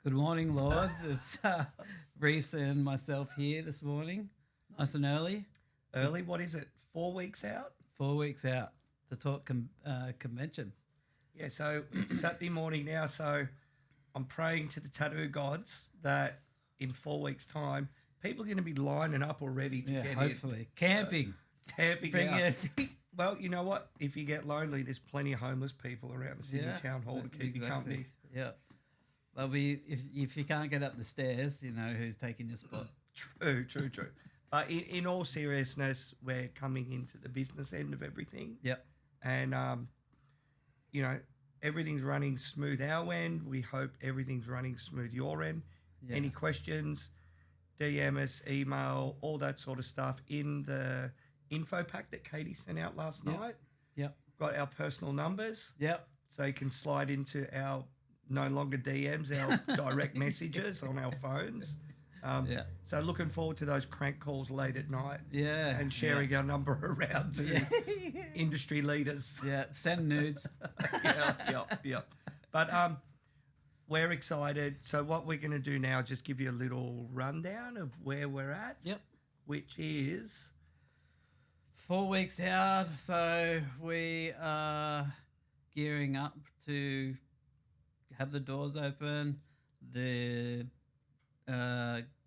Good morning, Lords. It's Reese and myself here this morning, nice and early. Early, what is it? 4 weeks out? 4 weeks out to talk convention. Yeah, so it's Saturday morning now, so I'm praying to the tattoo gods that in 4 weeks' time, people are going to be lining up already to get hopefully. Camping. Camping Bring out. everything. Well, you know what? If you get lonely, there's plenty of homeless people around the Sydney Town Hall to keep you company. Yeah. They'll be, if you can't get up the stairs, you know who's taking your spot. True. But in all seriousness, we're coming into the business end of everything. Yep. And, everything's running smooth our end. We hope everything's running smooth your end. Yes. Any questions, DM us, email, all that sort of stuff in the info pack that Katie sent out last night. Yep. Got our personal numbers. Yep. So you can slide into our no longer DMs, our direct messages on our phones. So looking forward to those crank calls late at night. Yeah. And sharing our number around to industry leaders. Yeah. Send nudes. Yeah. But we're excited. So what we're going to do now is just give you a little rundown of where we're at. Yep. Which is 4 weeks out. So we are gearing up to have the doors open, the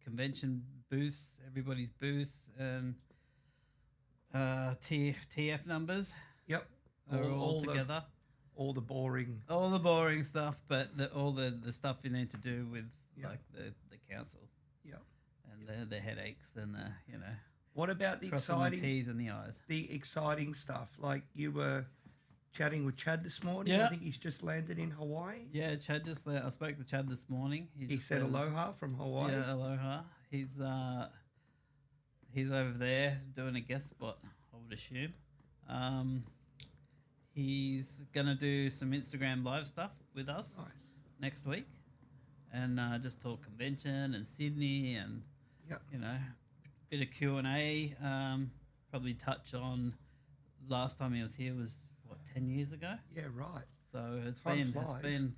convention booths, everybody's booths, and TF numbers. Yep. Are all together. All the boring stuff, but all the stuff you need to do with like the council. Yep. And the headaches and the What about the crossing exciting the T's and the I's? The exciting stuff, like you were chatting with Chad this morning. Yeah. I think he's just landed in Hawaii. Yeah, Chad I spoke to Chad this morning. He said aloha from Hawaii. Yeah, aloha. He's over there doing a guest spot, I would assume. He's gonna do some Instagram live stuff with us next week, and just talk convention and Sydney and bit of Q&A. Probably touch on last time he was here was 10 years ago. Yeah, right. So Time flies.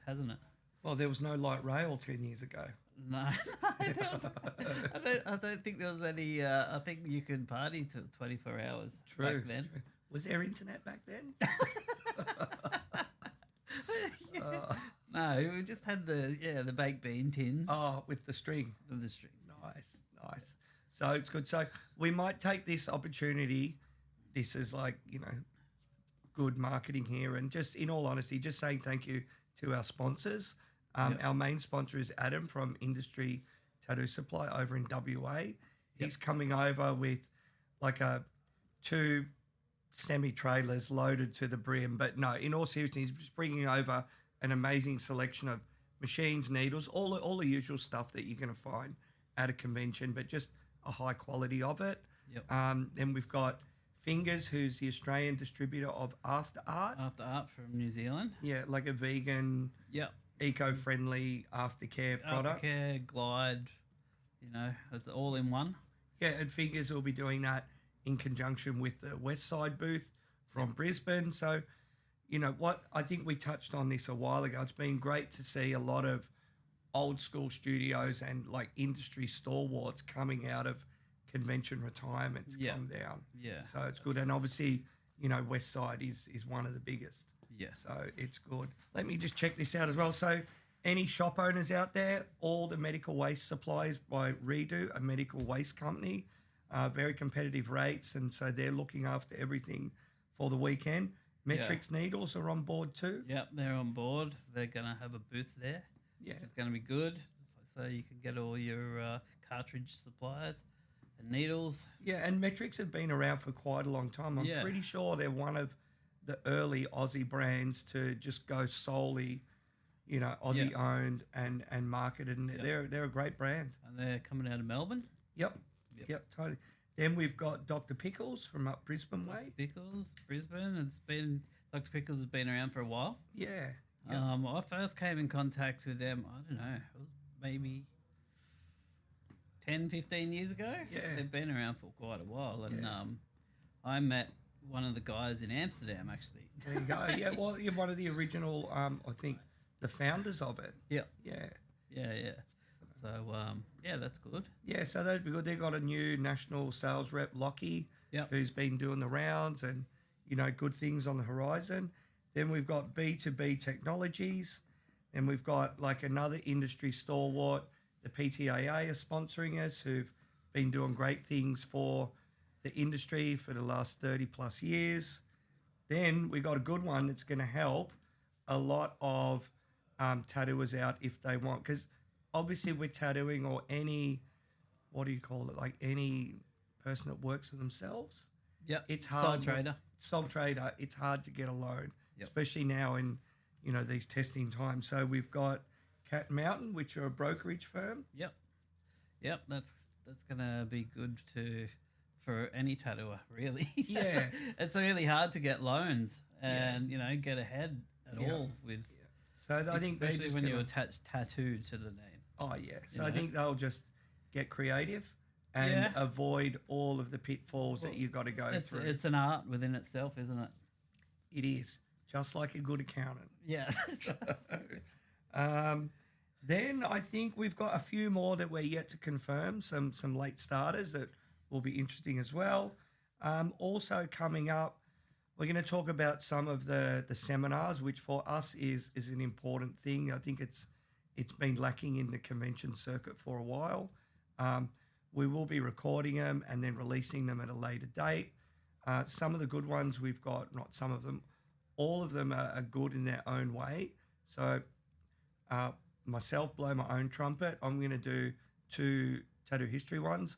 Hasn't it? Well, there was no light rail 10 years ago. No, I don't think there was any. I think you could party till 24 hours back then. True. Was there internet back then? No, we just had the baked bean tins. Oh, with the string. With the string. Nice. So it's good. So we might take this opportunity. This is good marketing here, and just in all honesty, just saying thank you to our sponsors. Our main sponsor is Adam from Industry Tattoo Supply over in WA. He's coming over with two semi-trailers loaded to the brim. But no, in all seriousness, he's just bringing over an amazing selection of machines, needles, all the usual stuff that you're going to find at a convention, but just a high quality of it. Yep. Then we've got Fingers, who's the Australian distributor of After Art. After Art from New Zealand. Yeah, like a vegan, eco-friendly aftercare product. Aftercare, Glide, it's all in one. Yeah, and Fingers will be doing that in conjunction with the West Side booth from Brisbane. So, what I think we touched on this a while ago. It's been great to see a lot of old school studios and industry stalwarts coming out of convention retirement to come down. Yeah. So it's good. And obviously, West Side is one of the biggest. Yeah. So it's good. Let me just check this out as well. So any shop owners out there, all the medical waste supplies by Redo, a medical waste company, very competitive rates. And so they're looking after everything for the weekend. Metrics Needles are on board too. Yep, they're on board. They're going to have a booth there. Yeah. Which is going to be good. So you can get all your cartridge supplies and needles. Yeah, and Metrics have been around for quite a long time. I'm pretty sure they're one of the early Aussie brands to just go solely, Aussie owned and marketed. And they're a great brand. And they're coming out of Melbourne? Yep, totally. Then we've got Dr. Pickles from up Brisbane way. Pickles, Brisbane. Dr. Pickles has been around for a while. Yeah. I first came in contact with them, I don't know, maybe 10, 15 years ago. Yeah. They've been around for quite a while. And I met one of the guys in Amsterdam, actually. There you go. Yeah, well, you're one of the original, I think, the founders of it. Yeah. Yeah. Yeah. So, yeah, that's good. Yeah, so that'd be good. They've got a new national sales rep, Lockie, who's been doing the rounds and, good things on the horizon. Then we've got B2B Technologies. Then we've got like another industry stalwart, the PTAA are sponsoring us, who've been doing great things for the industry for the last 30 plus years. Then we got a good one that's going to help a lot of tattooers out if they want, because obviously with tattooing or any, what do you call it, like any person that works for themselves. Yeah, it's hard. Sole trader. It's hard to get a loan, especially now in these testing times. So we've got Cat Mountain, which are a brokerage firm. Yep. That's gonna be good for any tattooer, really. Yeah, it's really hard to get loans and get ahead at all with. So I think they especially when you attach tattoo to the name. Oh yeah, so I think they'll just get creative and avoid all of the pitfalls that you've got to go through. It's an art within itself, isn't it? It is, just like a good accountant. Yeah. Then I think we've got a few more that we're yet to confirm, some late starters that will be interesting as well. Also coming up, we're going to talk about some of the seminars, which for us is an important thing. I think it's been lacking in the convention circuit for a while. We will be recording them and then releasing them at a later date. Some of the good ones we've got, not some of them, all of them are good in their own way. So myself, blow my own trumpet. I'm going to do 2 tattoo history ones.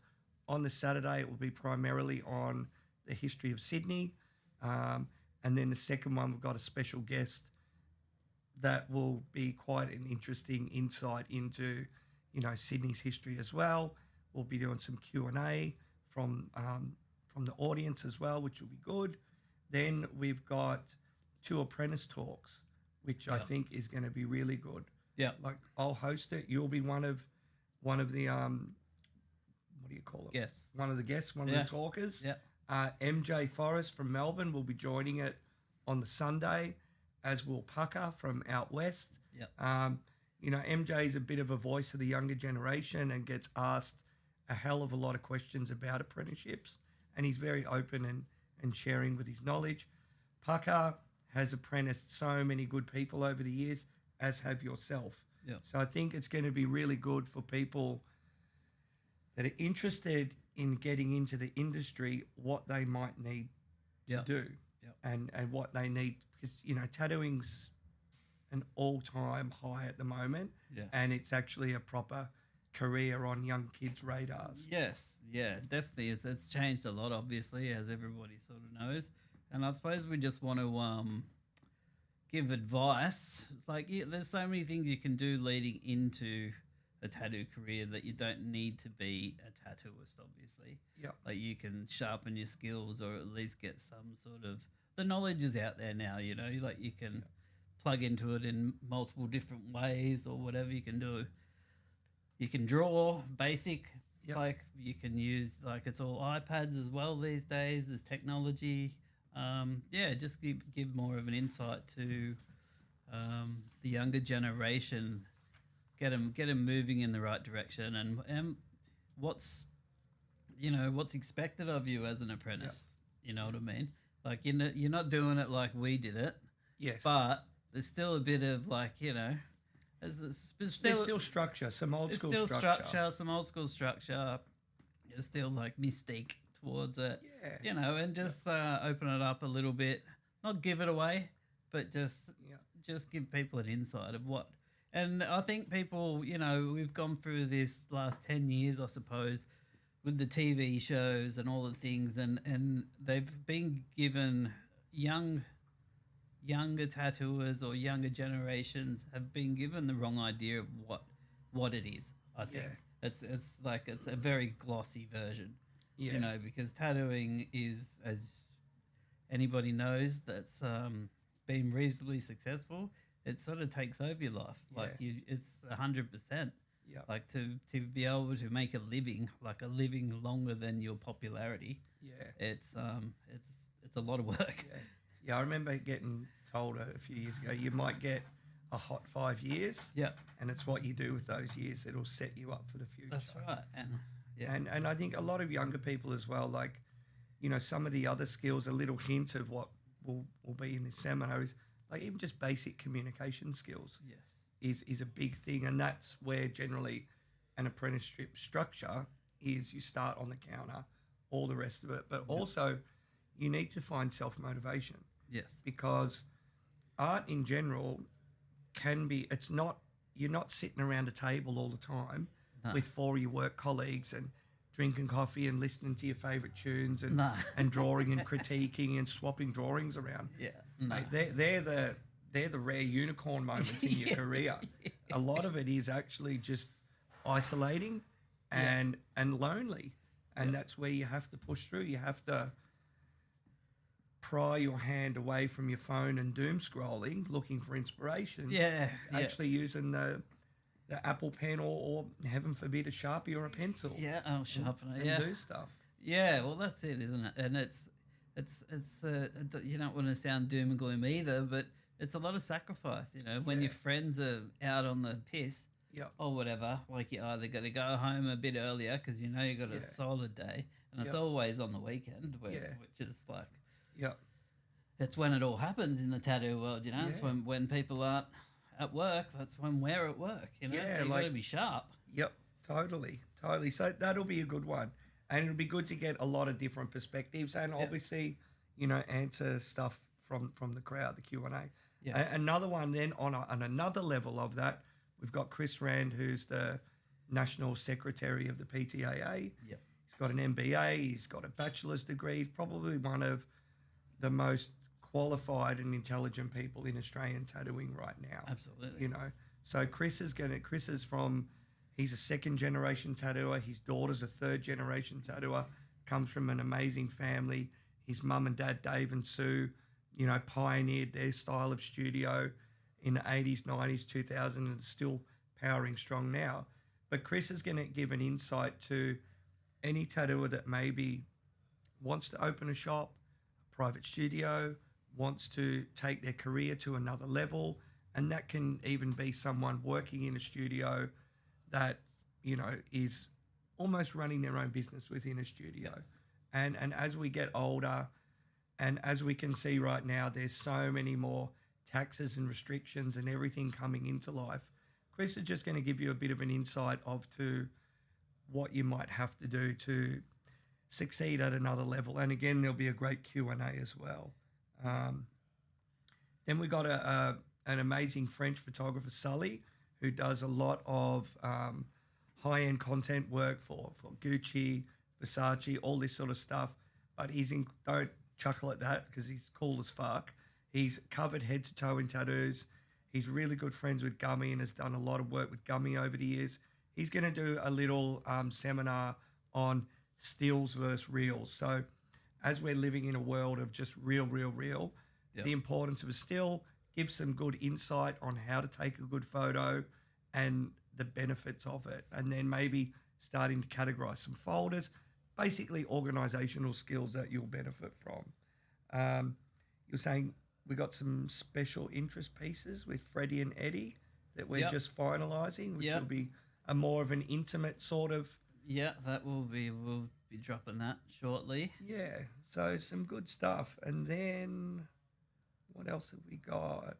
On the Saturday, it will be primarily on the history of Sydney. And then the second one, we've got a special guest that will be quite an interesting insight into, Sydney's history as well. We'll be doing some Q&A from the audience as well, which will be good. Then we've got 2 apprentice talks, which I think is going to be really good. Yeah. Like I'll host it. You'll be one of the what do you call it? Guests. One of the guests, one of the talkers. Yeah. MJ Forrest from Melbourne will be joining it on the Sunday, as will Pucker from out west. Yeah. MJ is a bit of a voice of the younger generation and gets asked a hell of a lot of questions about apprenticeships, and he's very open and sharing with his knowledge. Pucker has apprenticed so many good people over the years, as have yourself. Yeah. So I think it's going to be really good for people that are interested in getting into the industry, what they might need to do and what they need, because, tattooing's an all-time high at the moment, and it's actually a proper career on young kids' radars. Yes, yeah, definitely is. It's changed a lot, obviously, as everybody sort of knows. And I suppose we just want to give advice. It's like there's so many things you can do leading into a tattoo career that you don't need to be a tattooist, obviously. Yeah. Like you can sharpen your skills or at least get some sort of, the knowledge is out there now, like you can plug into it in multiple different ways or whatever you can do. You can draw basic, like you can use, like it's all iPads as well these days. There's technology. Just give more of an insight to the younger generation, get them moving in the right direction, and what's expected of you as an apprentice. You know what I mean? Like you're not doing it like we did it. Yes. But there's still a bit of there's still structure, some old school structure. Some old school structure. There's still like mystique towards it. Yeah. And just open it up a little bit. Not give it away, but just give people an insight of what. And I think people, we've gone through this last 10 years, I suppose, with the TV shows and all the things, and they've been given younger tattooers or younger generations have been given the wrong idea of what it is. I think it's a very glossy version. Because tattooing is, as anybody knows that's been reasonably successful, it sort of takes over your life. Like it's 100%. Yeah. Like to be able to make a living longer than your popularity. Yeah. It's a lot of work. Yeah. I remember getting told a few years ago, you might get a hot 5 years. Yeah. And it's what you do with those years that'll set you up for the future. That's right. And I think a lot of younger people as well, like, you know, some of the other skills, a little hint of what will be in this seminar is like even just basic communication skills. Yes. Is a big thing. And that's where generally an apprenticeship structure is. You start on the counter, all the rest of it. But also you need to find self-motivation. Yes. Because art in general can be, you're not sitting around a table all the time with 4 of your work colleagues and drinking coffee and listening to your favourite tunes and and drawing and critiquing and swapping drawings around. Yeah. Mate, they're the rare unicorn moments in your career. A lot of it is actually just isolating and lonely. And that's where you have to push through. You have to pry your hand away from your phone and doom scrolling, looking for inspiration. Yeah. Actually using the Apple Pen or heaven forbid a Sharpie or a pencil. Yeah, sharpener. And do stuff. Yeah, well that's it, isn't it? And it's you don't want to sound doom and gloom either, but it's a lot of sacrifice, you know, when your friends are out on the piss or whatever, like you either got to go home a bit earlier because you know you got a solid day, and it's always on the weekend, which is like, that's when it all happens in the tattoo world, you know. It's when people aren't at work, that's when we're at work, you know. So you got to be sharp. Yep, totally. So that'll be a good one, and it'll be good to get a lot of different perspectives, and obviously, you know, answer stuff from the crowd, the Q&A. Another one then on another level of that, we've got Chris Rand, who's the National Secretary of the PTAA. He's got an MBA, he's got a bachelor's degree. He's probably one of the most qualified and intelligent people in Australian tattooing right now. Absolutely. You know, so he's a second generation tattooer. His daughter's a third generation tattooer, comes from an amazing family. His mum and dad, Dave and Sue, you know, pioneered their style of studio in the 80s, 90s, 2000s, and still powering strong now. But Chris is going to give an insight to any tattooer that maybe wants to open a shop, a private studio, wants to take their career to another level, and that can even be someone working in a studio that, you know, is almost running their own business within a studio. And as we get older, and as we can see right now, there's so many more taxes and restrictions and everything coming into life. Chris is just going to give you a bit of an insight to what you might have to do to succeed at another level. And again, there'll be a great Q&A as well. Then we got an amazing French photographer, Sully, who does a lot of high-end content work for Gucci, Versace, all this sort of stuff. But don't chuckle at that because he's cool as fuck. He's covered head to toe in tattoos. He's really good friends with Gummy and has done a lot of work with Gummy over the years. He's going to do a little seminar on stills versus reels. So as we're living in a world of just real, the importance of a still, gives some good insight on how to take a good photo and the benefits of it. And then maybe starting to categorize some folders, basically organizational skills that you'll benefit from. You're saying we got some special interest pieces with Freddie and Eddie that we're just finalizing, which will be a more of an intimate sort of. Yeah, we'll be dropping that shortly. Yeah, so some good stuff. And then what else have we got?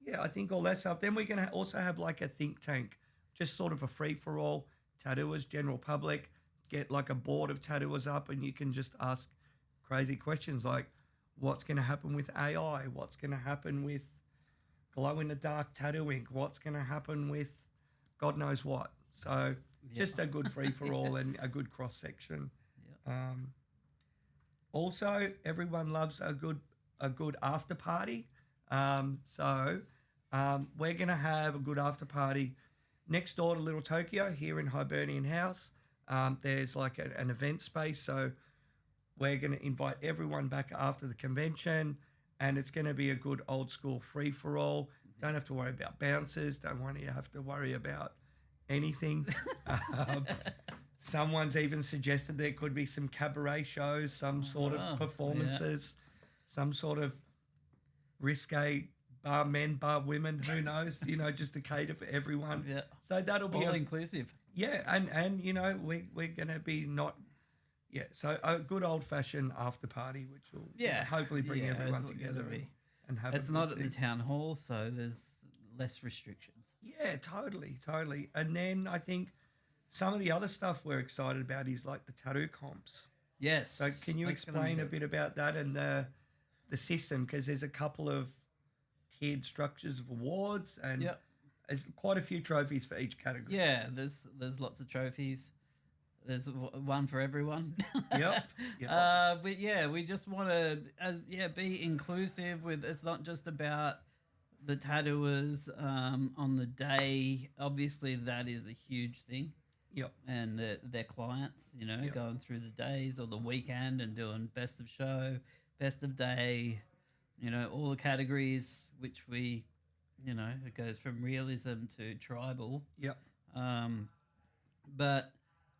Yeah, I think all that stuff. Then we're going to also have like a think tank, just sort of a free-for-all, tattooers, general public, get like a board of tattooers up and you can just ask crazy questions like what's going to happen with AI? What's going to happen with glow-in-the-dark tattooing? What's going to happen with God knows what? So just a good free-for-all and a good cross-section. Also, everyone loves a good after party. So we're going to have a good after party next door to Little Tokyo here in Hibernian House. There's like an event space. So we're going to invite everyone back after the convention and it's going to be a good old school free-for-all. Don't have to worry about bouncers. Don't have to worry about anything. Someone's even suggested there could be some cabaret shows, some sort of performances, some sort of risque bar men, bar women, who knows, just to cater for everyone. Yeah. So that'll be all inclusive. Yeah, and we're going to be so a good old-fashioned after party, which will hopefully bring everyone together and have It's not at the town hall, so there's less restrictions. Yeah, totally. And then I think some of the other stuff we're excited about is like the tattoo comps. Yes. So can you explain a bit about that and the system? Because there's a couple of tiered structures of awards and there's quite a few trophies for each category. Yeah, there's lots of trophies. There's one for everyone. Yep. But yeah, we just want to be inclusive with. It's not just about the tattooers on the day. Obviously, that is a huge thing. Yep. And their clients, going through the days or the weekend and doing best of show, best of day, all the categories, which we, it goes from realism to tribal. Yep. But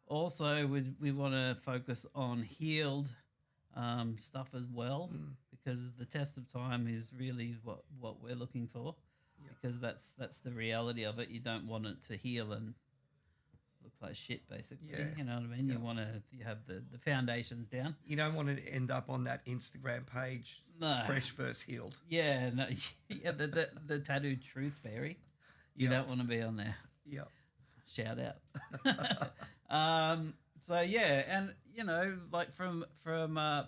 also we want to focus on healed stuff as well, because the test of time is really what we're looking for, because that's the reality of it. You don't want it to heal and look like shit, basically. You know what I mean? You have the foundations down. You don't want to end up on that Instagram page, fresh versus healed. Yeah, no, the tattoo truth fairy. You don't want to be on there. Yep. Shout out. So yeah, and like from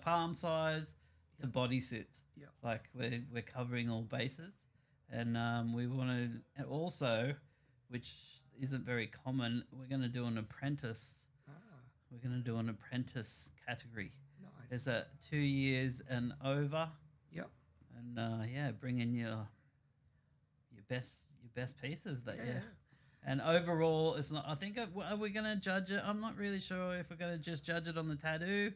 palm size to bodysuits. Yeah. Like we're covering all bases, and we want to also, which isn't very common, we're going to do an apprentice. We're going to do an apprentice category. Nice. There's a 2 years and over. Yep. And bring in your best pieces that year. And overall, it's not. I think are we going to judge it? I'm not really sure if we're going to just judge it on the tattoo.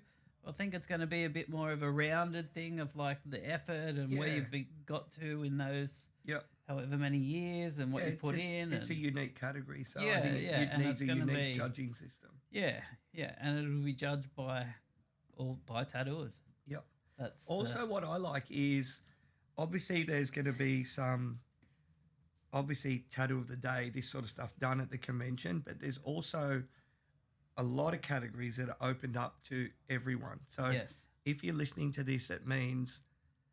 I think it's going to be a bit more of a rounded thing of like the effort and where you've got to in those. Yep. However many years and what you put in. It's a unique category, so I think it needs a unique judging system. Yeah, and it'll be judged by tattooers. Yep. That's also what I like is obviously there's going to be some tattoo of the day, this sort of stuff done at the convention, but there's also a lot of categories that are opened up to everyone. So if you're listening to this, it means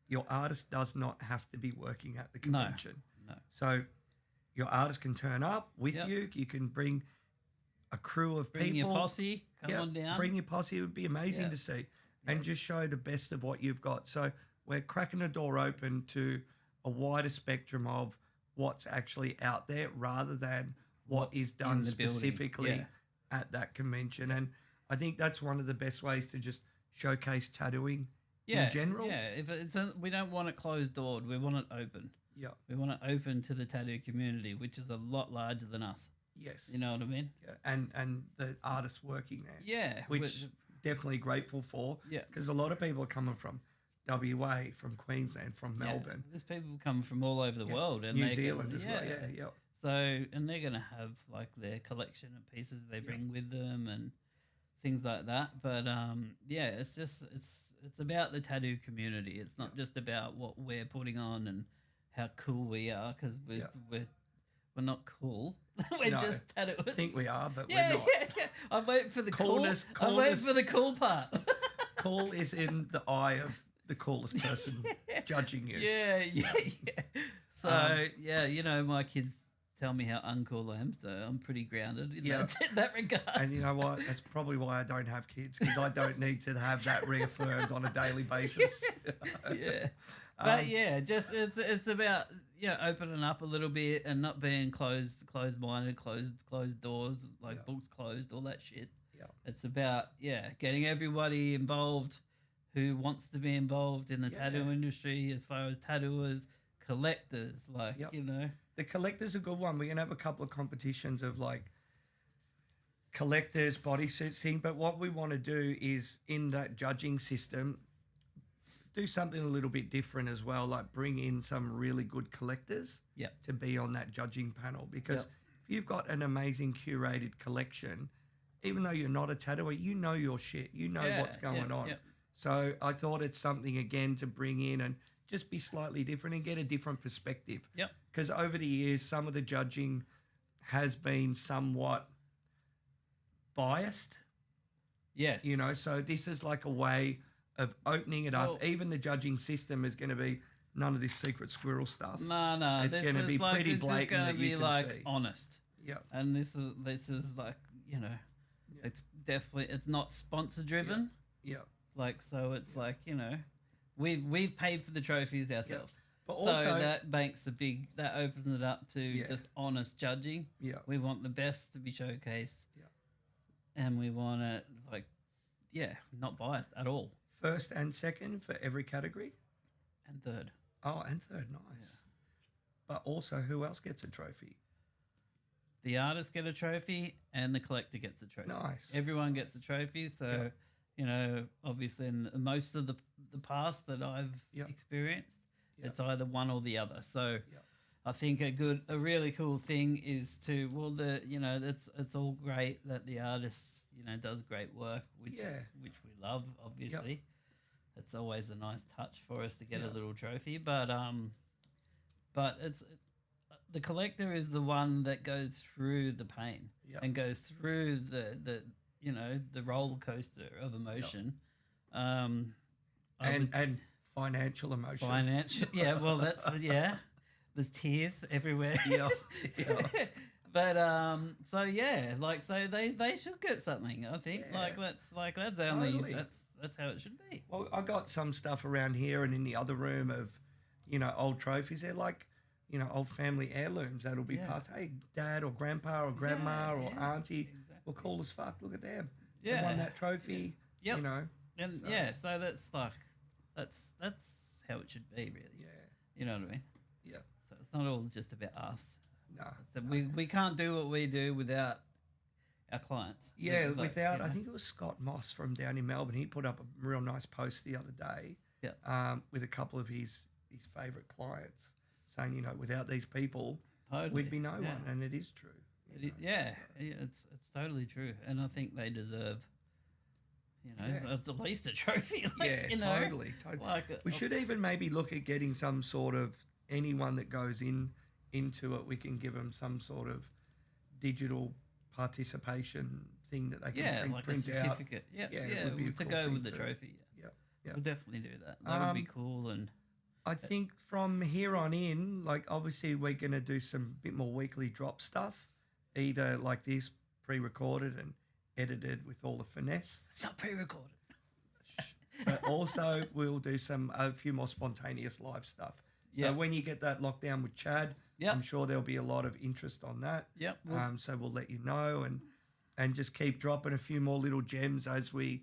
your artist does not have to be working at the convention. No. So your artist can turn up with you. You can bring a crew of bring people. Your posse. Come on down. Bring your posse. It would be amazing to see. And just show the best of what you've got. So we're cracking the door open to a wider spectrum of what's actually out there rather than what's is done specifically at that convention. And I think that's one of the best ways to just showcase tattooing in general. Yeah, if we don't want it closed doored, we want it open. Yeah. We want it open to the tattoo community, which is a lot larger than us. Yes. You know what I mean? Yeah. And the artists working there. Yeah. Which definitely grateful for. Yeah. Because a lot of people are coming from WA, from Queensland, from Melbourne. There's people coming from all over the world. And New Zealand as well. Yeah. So, and they're going to have like their collection of pieces they bring with them and things like that. But it's just, it's about the tattoo community. It's not just about what we're putting on and how cool we are, because we're not cool. We're just tattooers. I think we are, but we're not. Yeah. I'm waiting for the coolness. I'm waiting for the cool part. Cool is in the eye of the coolest person judging you. Yeah. So, my kids tell me how uncool I am, so I'm pretty grounded in that regard. And you know what? That's probably why I don't have kids, because I don't need to have that reaffirmed on a daily basis. But just it's about opening up a little bit and not being closed-minded, closed doors, like books closed, all that shit. Yeah. It's about getting everybody involved who wants to be involved in the tattoo industry, as far as tattooers, collectors, The collector's a good one. We're gonna have a couple of competitions of like collectors, bodysuits thing. But what we want to do is in that judging system, do something a little bit different as well, like bring in some really good collectors to be on that judging panel. Because if you've got an amazing curated collection, even though you're not a tattooer, you know your shit. You know what's going on. So I thought it's something, again, to bring in and just be slightly different and get a different perspective. Yep. Because over the years, some of the judging has been somewhat biased. Yes. You know, so this is like a way of opening it up. Even the judging system is going to be none of this secret squirrel stuff. No. It's going to be pretty blatant. This is going to be like see. honest. Yeah. And this is like, you know, it's definitely, it's not sponsor driven. Yeah. Like, so it's like, you know, we've paid for the trophies ourselves. Yeah. But also, so that makes that opens it up to just honest judging. Yeah. We want the best to be showcased. Yeah. And we want it like, not biased at all. First and second for every category. And third. Oh, and third, nice. Yeah. But also, who else gets a trophy? The artists get a trophy and the collector gets a trophy. Nice. Everyone gets a trophy. So, you know, obviously in most of the past that I've experienced, it's either one or the other. So I think a really cool thing is to, it's all great that the artist, you know, does great work, which we love, obviously. Yep. It's always a nice touch for us to get a little trophy, but it's the collector is the one that goes through the pain and goes through the you know, the roller coaster of emotion, and financial emotion. Well, that's there's tears everywhere. But so they should get something. I think that's only that's how it should be. Well, I got some stuff around here and in the other room of, you know, old trophies. They're like, you know, old family heirlooms that'll be passed. Hey, dad or grandpa or grandma or auntie, well, cool as fuck. Look at them. They won that trophy. Yep. You know. And so that's like that's how it should be, really. Yeah. You know what I mean? Yeah. So it's not all just about us. No. So we can't do what we do without our clients. Yeah, without, I think it was Scott Moss from down in Melbourne. He put up a real nice post the other day with a couple of his favourite clients saying, you know, without these people, we'd be no one. And it is true. It's totally true. And I think they deserve, you know, at least a trophy. Like, you know, totally. Like, we should even maybe look at getting some sort of, anyone that goes into it, we can give them some sort of digital participation thing that they can like print a certificate. Out. It would be a cool go with the trophy. We'll definitely do that. That would be cool. And I think from here on in, like obviously we're going to do some bit more weekly drop stuff, either like this pre-recorded and edited with all the finesse. It's not pre-recorded. But also we'll do a few more spontaneous live stuff. So when you get that lockdown with Chad, I'm sure there'll be a lot of interest on that. So we'll let you know and just keep dropping a few more little gems as we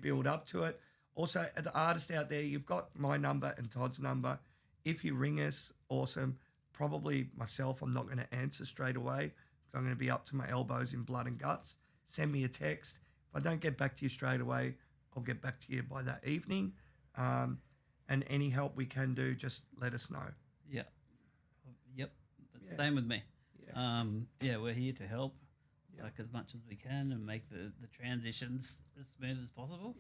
build up to it. Also, the artists out there, you've got my number and Todd's number. If you ring us, awesome. Probably myself, I'm not going to answer straight away because I'm going to be up to my elbows in blood and guts. Send me a text. If I don't get back to you straight away, I'll get back to you by that evening. And any help we can do, just let us know. Yep. Same with me. We're here to help like as much as we can and make the transitions as smooth as possible.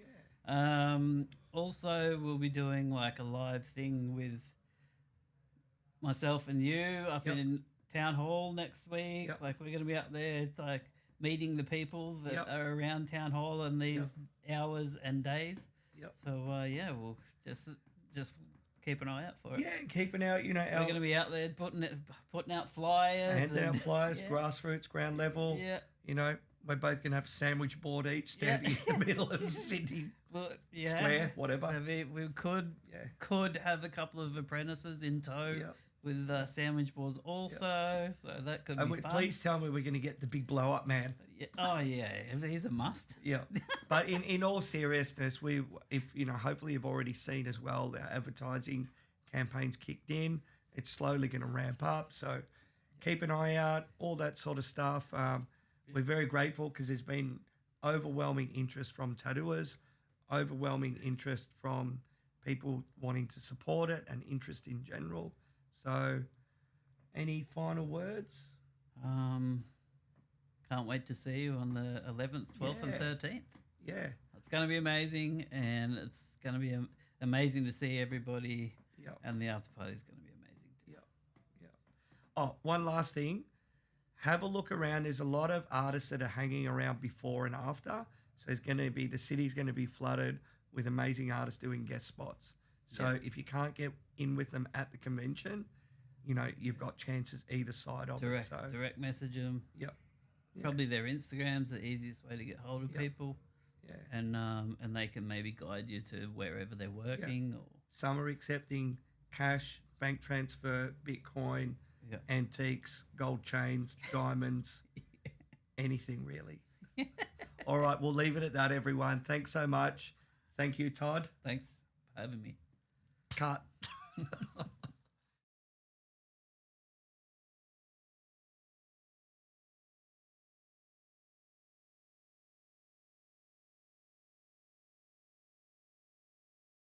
Also, we'll be doing like a live thing with myself and you up in Town Hall next week. Like we're going to be up there like meeting the people that are around Town Hall in these hours and days. So we'll just keep an eye out for it. Yeah, keeping out, you know, we're going to be out there putting out flyers. Handing out flyers, grassroots, ground level. Yeah. You know, we're both going to have a sandwich board each standing in the middle of Sydney Square, whatever. We could have a couple of apprentices in tow with sandwich boards also, so that could be fun. Please tell me we're going to get the big blow up man. Oh yeah, he's a must. Yeah, but in all seriousness, hopefully you've already seen as well, our advertising campaign's kicked in. It's slowly going to ramp up, so keep an eye out. All that sort of stuff. We're very grateful because there's been overwhelming interest from tattooers, overwhelming interest from people wanting to support it, and interest in general. So, any final words? Can't wait to see you on the 11th, 12th, and 13th. Yeah. It's going to be amazing, and it's going to be amazing to see everybody Yep. And the after party is going to be amazing too. Yeah. Yeah. Oh, one last thing. Have a look around. There's a lot of artists that are hanging around before and after. So the city's going to be flooded with amazing artists doing guest spots. So if you can't get in with them at the convention, you've got chances either side of it. So direct message them. Yep. Yeah. Probably their Instagram's the easiest way to get hold of people. Yeah. And they can maybe guide you to wherever they're working. Yeah. Or some are accepting cash, bank transfer, Bitcoin, antiques, gold chains, diamonds, anything really. All right, we'll leave it at that, everyone. Thanks so much. Thank you, Todd. Thanks for having me. Cut.